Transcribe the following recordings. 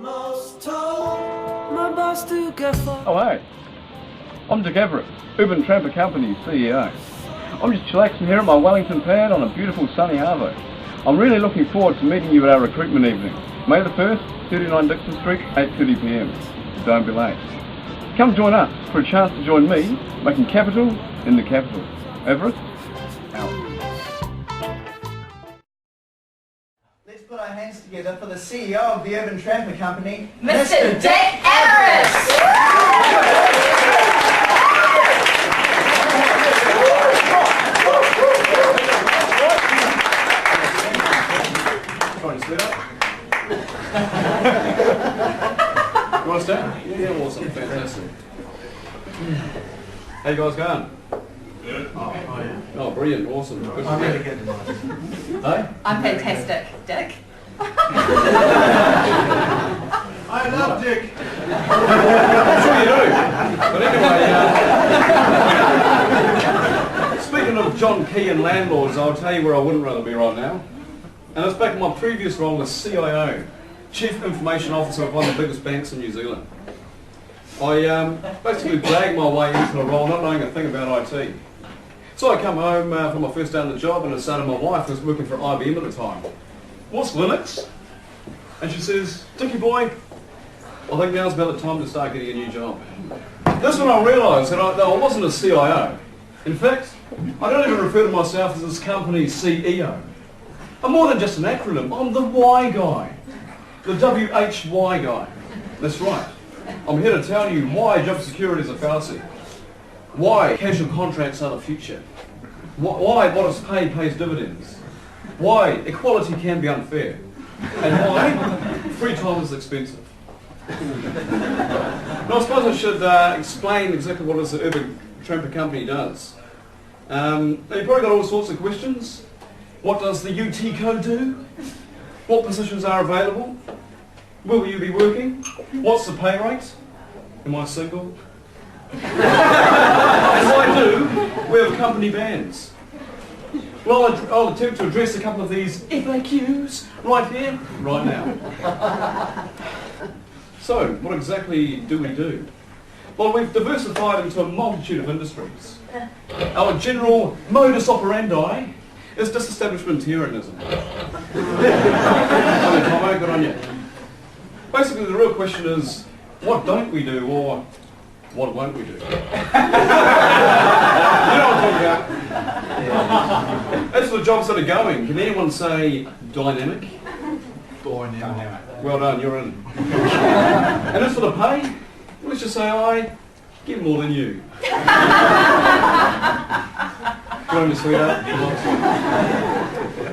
Almost told my boss to go for. Oh hey, I'm Avarice, Urbantramper Company CEO. I'm just chillaxing here at my Wellington pad on a beautiful sunny harbour. I'm really looking forward to meeting you at our recruitment evening, May the 1st, 39 Dixon Street, 8:30 PM. Don't be late. Come join us for a chance to join me making capital in the capital. Avarice, out. Let's put our hands together for the CEO of the Urbantramper Company, Mr. Dick Avarice! Trying to sit up. You want to stay? Yeah, awesome, fantastic. How you guys going? Good. Oh, brilliant, awesome. Good I'm to really hear. good. Hey? I'm fantastic, Dick. I love Dick. I'm sure you do. But anyway, speaking of John Key and landlords, I'll tell you where I wouldn't rather be right now. And that's back in my previous role as CIO, Chief Information Officer of one of the biggest banks in New Zealand. I basically dragged my way into the role not knowing a thing about IT. So I come home from my first day on the job and I started my wife who was working for IBM at the time. What's Linux? And she says, Dickie boy, I think now's about the time to start getting a new job. That's when I realised that I wasn't a CIO. In fact, I don't even refer to myself as this company's CEO. I'm more than just an acronym, I'm the Y guy. The WHY guy. That's right. I'm here to tell you why job security is a fallacy. Why casual contracts are the future. Why what is paid pays dividends. Why equality can be unfair. And why free time is expensive. Now I suppose I should explain exactly what it is the Urbantramper Company does. Now you've probably got all sorts of questions. What does the UT code do? What positions are available? Will you be working? What's the pay rate? Am I single? And why do we have company bands? Well, I'll attempt to address a couple of these FAQs right here, right now. So, what exactly do we do? Well, we've diversified into a multitude of industries. Our general modus operandi is disestablishmentarianism. Good on you. Basically, the real question is, what don't we do, or what won't we do? You know what I'm talking about. As for the jobs that are going, can anyone say dynamic? Dynamic. Well done, you're in. And as for the pay, let's just say I get more than you. Good on you, sweetheart.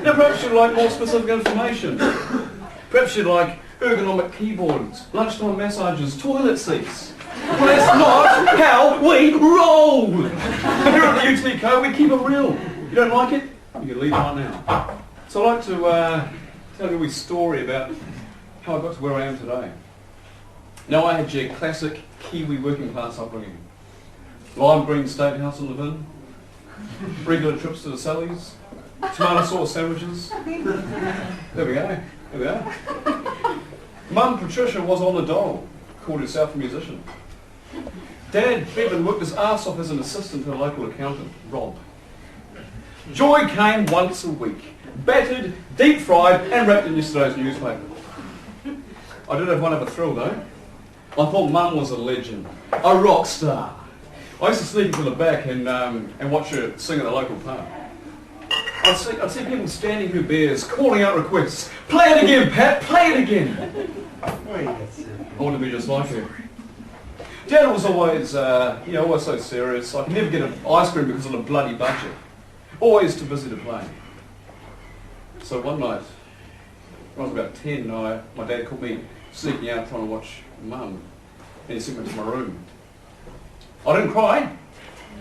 Now perhaps you'd like more specific information. Perhaps you'd like ergonomic keyboards, lunchtime massages, toilet seats. Well, that's not how we roll! Here at the UT Co, we keep it real. You don't like it? You can leave right now. So I'd like to tell you a wee story about how I got to where I am today. Now I had your classic Kiwi working class upbringing. Lime green steakhouse on the bin, regular trips to the Sallies, tomato sauce sandwiches. There we go. There we are. Mum Patricia was on the dole, called herself a musician. Dad Bevan worked his arse off as an assistant to a local accountant, Rob. Joy came once a week, battered, deep fried and wrapped in yesterday's newspaper. I did have one of a thrill though. I thought Mum was a legend, a rock star. I used to sneak into the back and watch her sing at the local pub. I'd see people standing through beers, calling out requests. Play it again, Pat, play it again. I want to be just like her. Dad was always, always so serious. I could never get an ice cream because of the bloody budget. Always too busy to play. So one night, when I was about 10, my dad caught me sneaking out trying to watch Mum, and he sent me to my room. I didn't cry.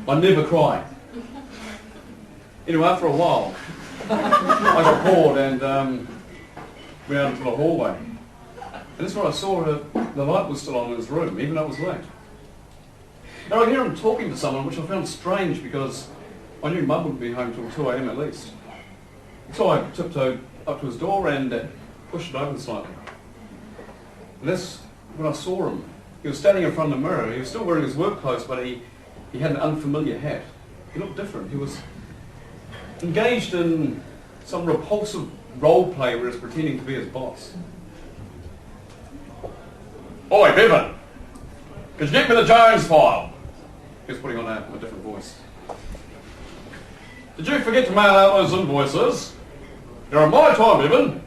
I never cry. Anyway, after a while, I got bored and went out into the hallway. And that's when I saw the light was still on in his room, even though it was late. Now I hear him talking to someone, which I found strange because I knew Mum wouldn't be home till 2 AM at least. So I tiptoed up to his door and pushed it open slightly. And that's when I saw him. He was standing in front of the mirror. He was still wearing his work clothes, but he had an unfamiliar hat. He looked different. He was engaged in some repulsive role play where he was pretending to be his boss. Oi, Bevan! Could you get me the Jones file? He was putting on a different voice. Did you forget to mail out those invoices? They're on my time, Bevan.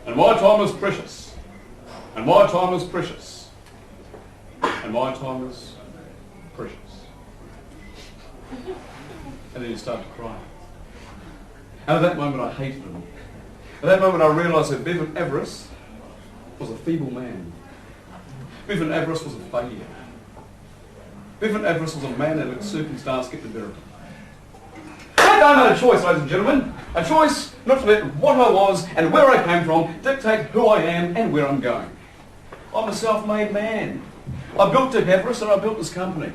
And my time is precious. And my time is precious. And my time is precious. And then you start to cry. And at that moment I hated him. At that moment I realised that Bevan Avarice was a feeble man. Bevan Avarice was a failure. Bevan Avarice was a man that let circumstance get the better of him. I made a choice, ladies and gentlemen. A choice not to let what I was and where I came from dictate who I am and where I'm going. I'm a self-made man. I built Dick Avarice and I built this company.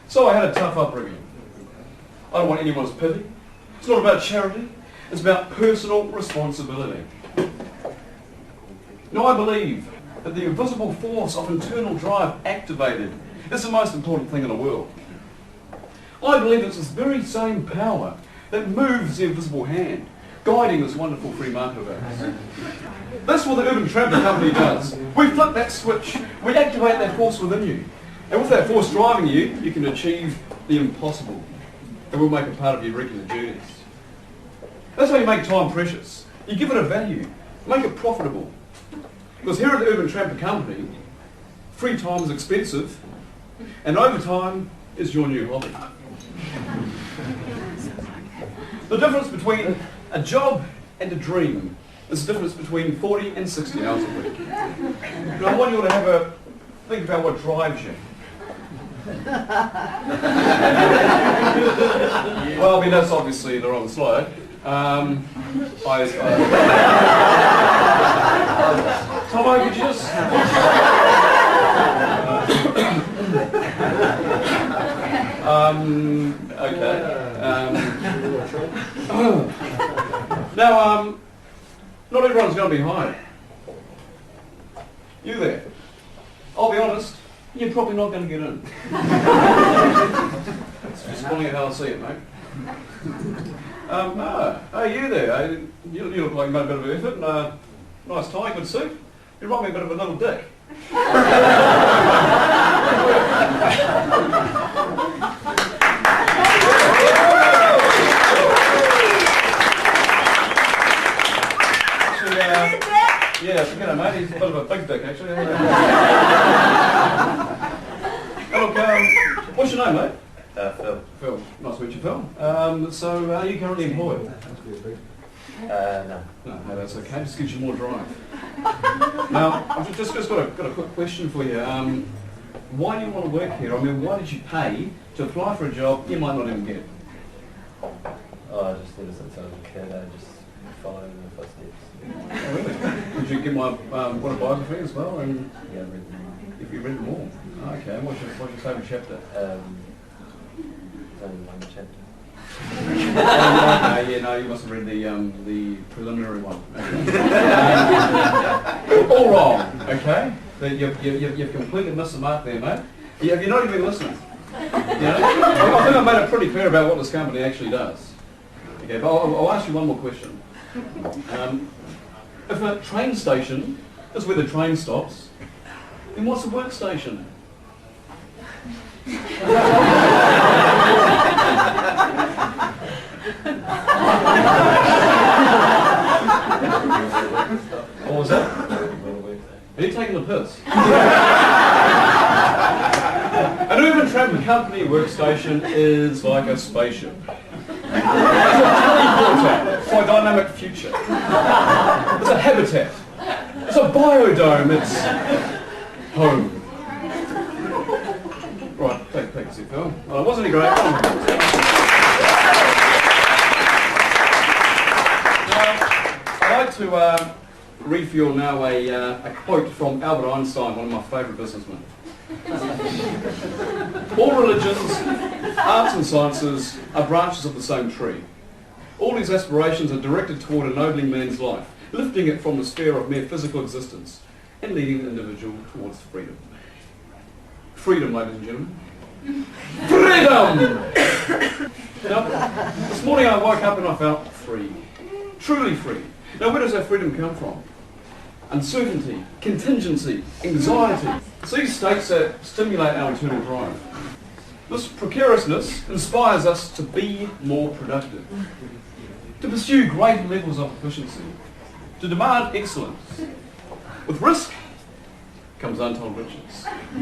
So I had a tough upbringing. I don't want anyone's pity. It's not about charity. It's about personal responsibility. Now I believe that the invisible force of internal drive activated is the most important thing in the world. I believe it's this very same power that moves the invisible hand, guiding this wonderful free market of ours. That's what the Urbantramper Company does. We flip that switch, we activate that force within you. And with that force driving you, you can achieve the impossible. And we'll make it part of your regular duties. That's how you make time precious. You give it a value, make it profitable. Because here at the Urbantramper Company, free time is expensive, and overtime is your new hobby. The difference between a job and a dream is the difference between 40 and 60 hours a week. And I want you to have a think about what drives you. Well, I mean, that's obviously the wrong slide. Tomo, could you just... Now, not everyone's going to be hired. You there? I'll be honest, you're probably not going to get in. Just calling it how I see it, mate. You there? You look like you made a bit of an effort and a nice tie, good suit. You remind me a bit of a little dick. Yeah, forget it, mate. He's a bit of a big dick, actually. Look, what's your name, mate? Phil. Phil. Nice to meet you, Phil. So, are you currently employed? No. No, that's okay. Just gives you more drive. Now, I've just got a quick question for you. Why do you want to work here? I mean, why did you pay to apply for a job you might not even get? Oh, I just did it since I was a kid. I just followed in the footsteps. Oh, really? Did you get my autobiography as well? And Yeah, I read them all. if you read them all? Okay. What's your favourite chapter? Only one chapter. Yeah, no, you must have read the preliminary one. All wrong, okay? You've completely missed the mark there, mate. Have you not even been listening? You know? I think I've made it pretty clear about what this company actually does. Okay, but I'll ask you one more question. If a train station is where the train stops, then what's a workstation? What was that? Are you taking the piss? An Urbantramper Company workstation is like a spaceship. It's a teleporter for a dynamic future. It's a habitat. It's a biodome. It's home. Right, take a seat, Phil. Well, it wasn't any great. I'd like to read for you now a quote from Albert Einstein, one of my favourite businessmen. All religions, arts and sciences are branches of the same tree. All these aspirations are directed toward ennobling man's life, lifting it from the sphere of mere physical existence and leading the individual towards freedom. Freedom, ladies and gentlemen. Freedom! Now, this morning I woke up and I felt free. Truly free. Now, where does that freedom come from? Uncertainty, contingency, anxiety. It's these states that stimulate our internal drive. This precariousness inspires us to be more productive, to pursue greater levels of efficiency, to demand excellence. With risk comes untold riches. We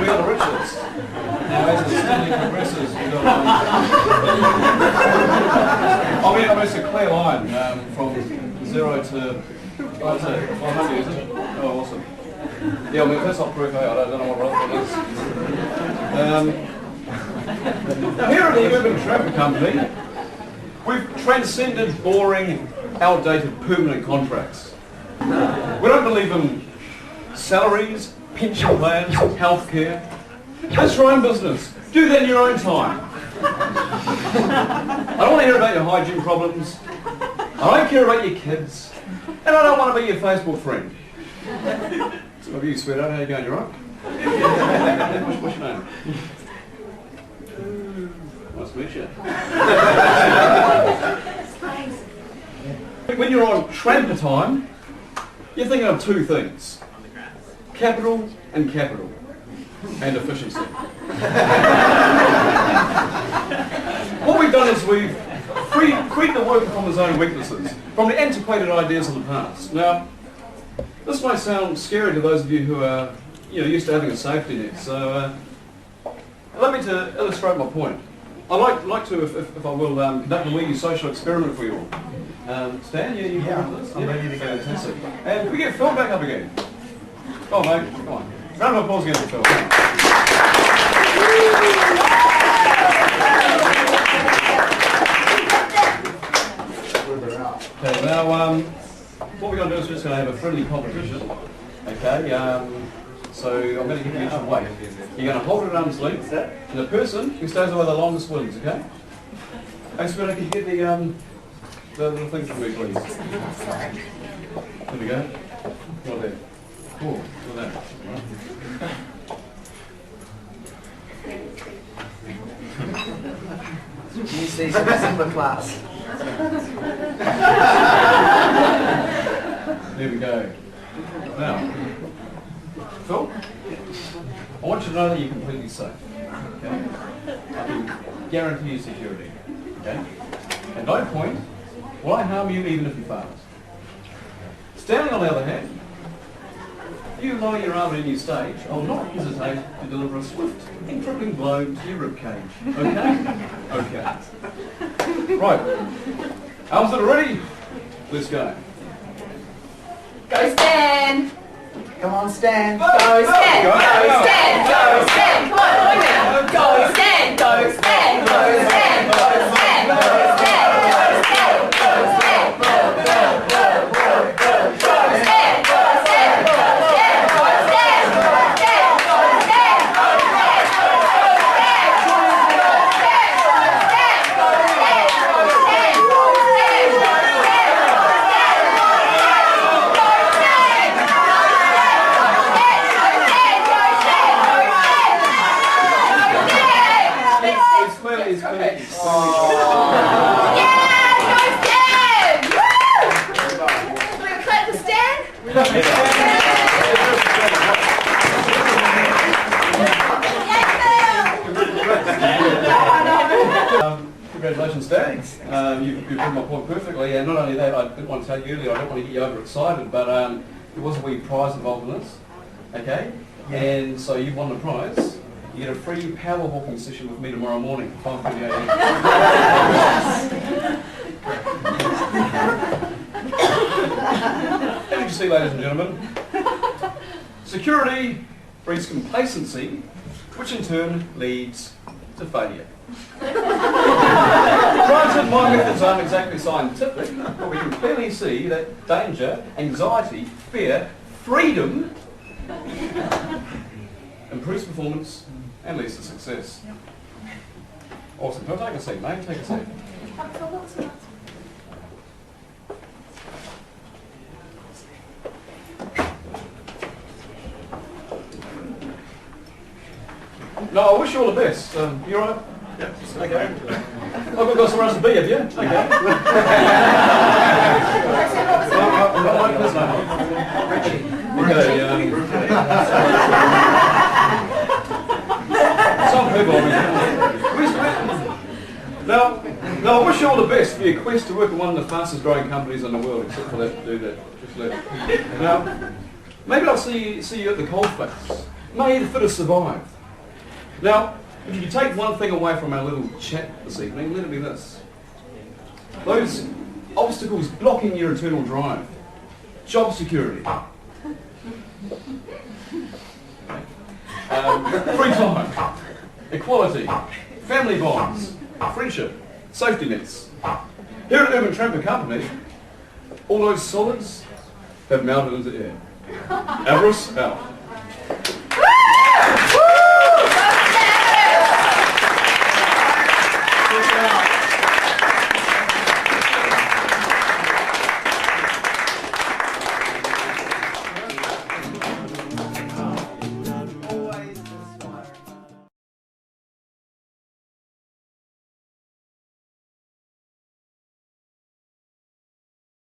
got the riches. Now, as the study progresses, we've got it's a clear line from 0 to 500, is it? Oh, awesome. Yeah, if that's not proof, I don't know what role it is. Now, here at the Urbantramper Company, we've transcended boring, outdated permanent contracts. We don't believe in salaries, pension plans, healthcare. That's your own business. Do that in your own time. I don't want to hear about your hygiene problems. I don't care about your kids. And I don't want to be your Facebook friend. Some of you, sweetheart, how you going? You all right? What's your name? Nice to meet you. When you're on tramper time, you're thinking of two things. Capital and capital. And efficiency. What we've done is we've freed the worker from his own weaknesses, from the antiquated ideas of the past. Now, this might sound scary to those of you who are used to having a safety net, so allow me to illustrate my point. I'd like to, if I will, conduct a wee social experiment for you all. Stan, you ready for this? I'm ready to go. Fantastic. And can we get Phil back up again? Come on, mate. Come on. Round of applause again for Phil. Okay, now what we're going to do is we're just going to have a friendly competition. Okay, so I'm going to give you each a weight. You're going to hold it at arm's length, and the person who stays away the longest wins, okay? Hey, sweetheart, can you get the little thing from me, please? There we go. Right there. Cool. Look at that. Use these in a simpler class. There we go. Now, Phil, I want you to know that you're completely safe. Okay? I can guarantee you security. Okay? At no point will I harm you even if you fail. Stanley, on the other hand, if you lower your arm at any stage, I will not hesitate to deliver a swift and crippling blow to your ribcage. Okay? Okay. Right. Arms that are ready? Let's go. Go Stan! Come on, Stan. Go Stan! Go Stan! Go Stan! Come on, look at Go Stan! Go Stan! Go Stan! Go Stan! Go Stan! Go Stan! Go Stan! Congratulations, Stan. You proved my point perfectly, and not only that, I didn't want to tell you earlier, I don't want to get you overexcited, but there was a wee prize involved in this, okay? Yeah. And so you've won the prize. You get a free power walking session with me tomorrow morning, 5:30 a.m. As you can see, ladies and gentlemen, security breeds complacency, which in turn leads to failure. Granted, my methods aren't exactly scientific, but we can clearly see that danger, anxiety, fear, freedom improves performance and leads to success. Awesome. Can I take a seat, mate? Take a seat. No, I wish you all the best. You alright? Yeah. Okay. I've got somewhere else to be, have you? Okay. Some people, Now, I wish you all the best for your quest to work at one of the fastest growing companies in the world, except for that dude that just left. Now, maybe I'll see you at the coalface. May the fittest survive. Now, if you could take one thing away from our little chat this evening, let it be this. Those obstacles blocking your internal drive. Job security. Free time. Equality. Family bonds. Friendship. Safety nets. Here at Urbantramper Company, all those solids have melted into air. Avarice out.